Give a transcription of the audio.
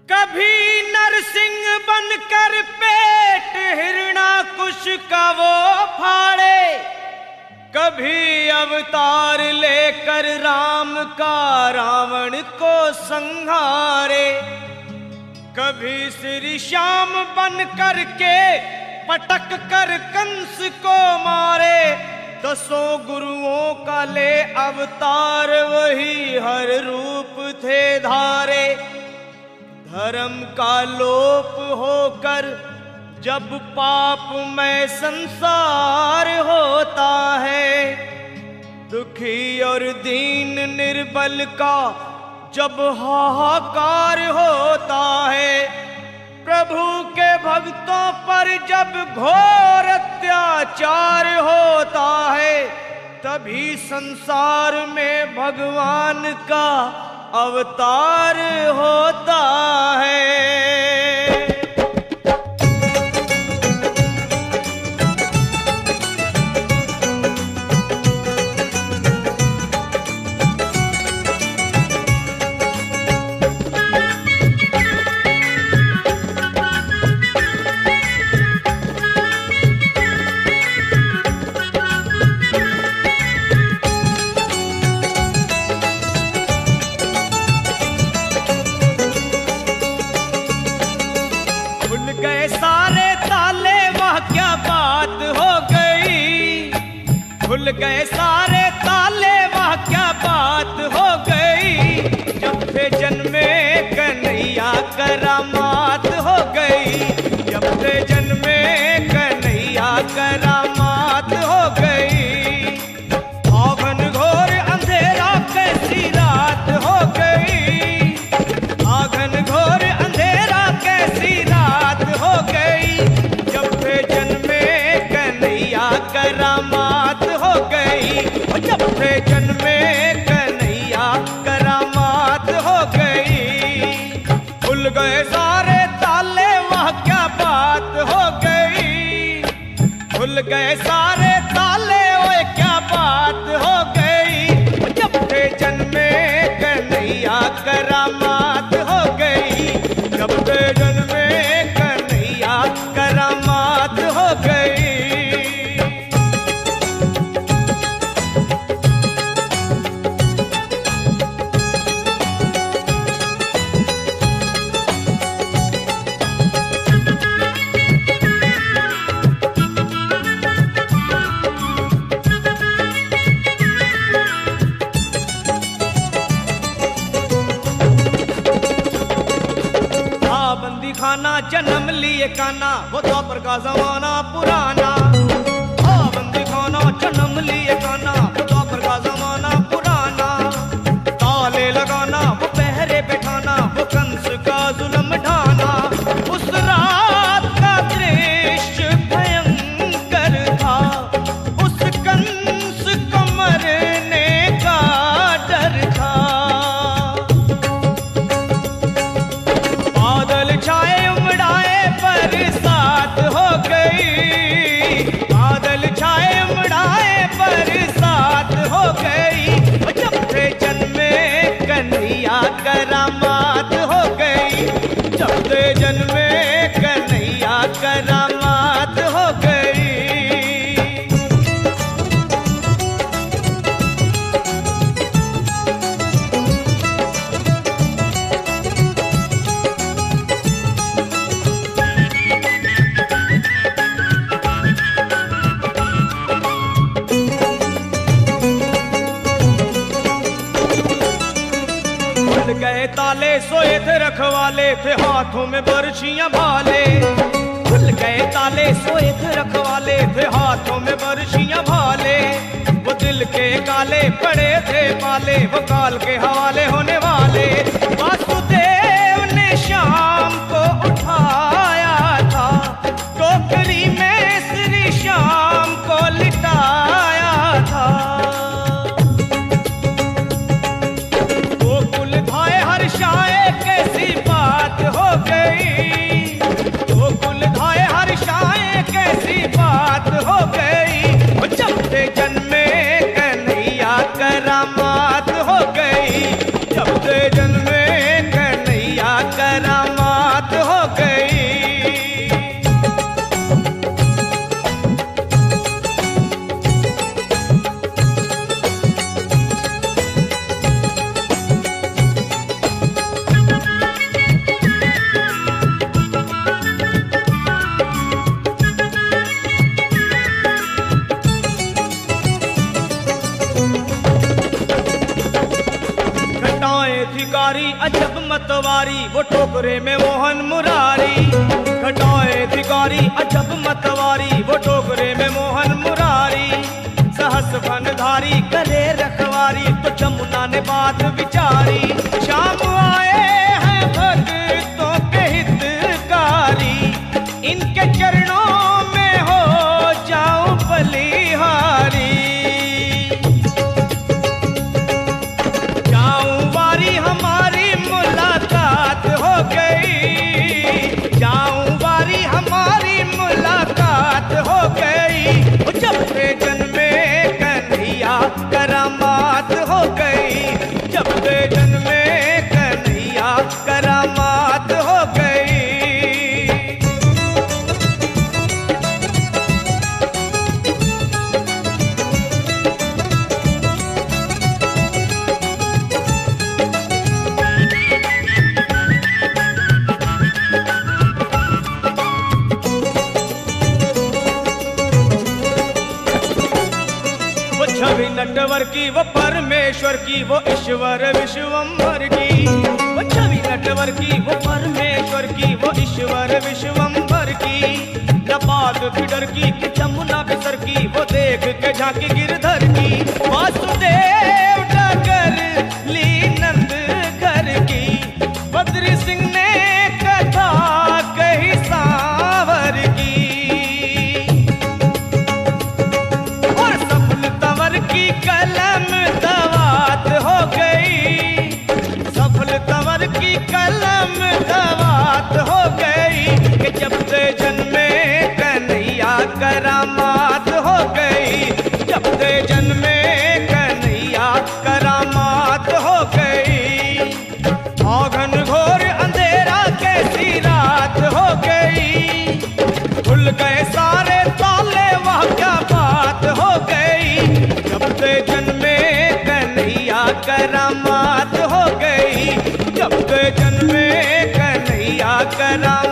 कभी नरसिंह बनकर पेट हिरणाकुश का वो फाड़े, कभी अवतार लेकर राम का रावण को संहारे, कभी श्री श्याम बन कर के पटक कर कंस को मारे। दसों गुरुओं का ले अवतार वही हर रूप थे धारे। धर्म का लोप होकर जब पाप में संसार होता है, दुखी और दीन निर्बल का जब हाहाकार होता है, प्रभु के भक्तों पर जब घोर अत्याचार होता है, तभी संसार में भगवान का अवतार होता है। खुल गए सारे ताले, वह क्या बात हो गई। जब से जन्मे कन्हैया करामात हो गई, जब से जन्मे कन्हैया करामात हो गई। आंगन घोर अंधेरा कैसी रात हो गई, आंगन घोर अंधेरा कैसी रात हो गई। जब से जन्मे कन्हैया करामात हो गई, जब से जन्मे कन्हैया करामात हो गई। खुल गए सारे ताले, वह क्या बात हो गई। खुल गए सारे ताले, वह क्या बात हो गई। जब से जन्मे कन्हैया करामात हो गई, जब से जन्मे कन्हैया करामात हो गई। खाना जन्म लिए काना, वो द्वापर का जमाना पुराना। बंदी खाना जन्म लिए काना, वो द्वापर का जमाना पुराना। ताले लगाना, वो पहरे बैठाना, वो कंस का जुल्म ढाना। उस रात का दृश्य भयंकर था, उस कंस को मरने का डर था। बादल छाए बरसात हो गई, बादल छाए उमड़ाए बरसात हो गई। जब से जन्मे कन्हैया करामात हो गई, जब से जन्मे कन्हैया करामात हो गई। गए ताले, सोए थे रखवाले, थे हाथों में बरछियां भाले। खुल गए ताले, सोए थे रखवाले, थे हाथों में बरछियां भाले। वो दिल के काले पड़े थे पाले, वो काल के हवाले होने वाले। वासुदेव ने शाम को उठाया था, टोकरी में श्री श्याम को लिटाया था। कैसी बात हो गई, वो कुल धाए हर शाये कैसी बात हो गई। जब से जन्मे कन्हैया करामात हो गई, जब से जन्मे अजब मतवारी, वो टोकरे में मोहन मुरारी। घटाए भिखारी अजब मतवारी, वो टोकरे में मोहन मुरारी। सहस बनधारी करे रखवारी, तो जमुना ने बात विचारी। शाम आए हैं भक्तों के हितकारी, इनके चरणों में हो जाऊं बलिहारी। जाऊं वारी हमारी मुलाकात हो गई, जाऊं वारी हमारी मुलाकात हो गई। जब से जन्मे कन्हैया करामात हो गई, जब से जन्मे कन्हैया करामात हो गई। छवि नटवर की वो परमेश्वर की, वो ईश्वर विश्वम्भर की। वो छवि नटवर की वो परमेश्वर की, वो ईश्वर विश्वम्भर की। लपात फिडर की कि जमुना बिसर की, वो देख के झांकी गिरधर की। वासुदेव डगर ली नंद घर की, बद्री सिंह ने कथा कही सांवर की। की कलम दवात हो गई, सफल तंवर की कलम दवात हो गई। कि जब से जन्मे कन्हैया करामात हो गई, जब से जन्मे कन्हैया करामात हो गई। औघन घोर अंधेरा कैसी रात हो गई, खुल गए सारे ताले वह क्या बात हो गई। जब से जन्मे कन्हैया करामात हो गई, जब से जन्मे कन्हैया करामात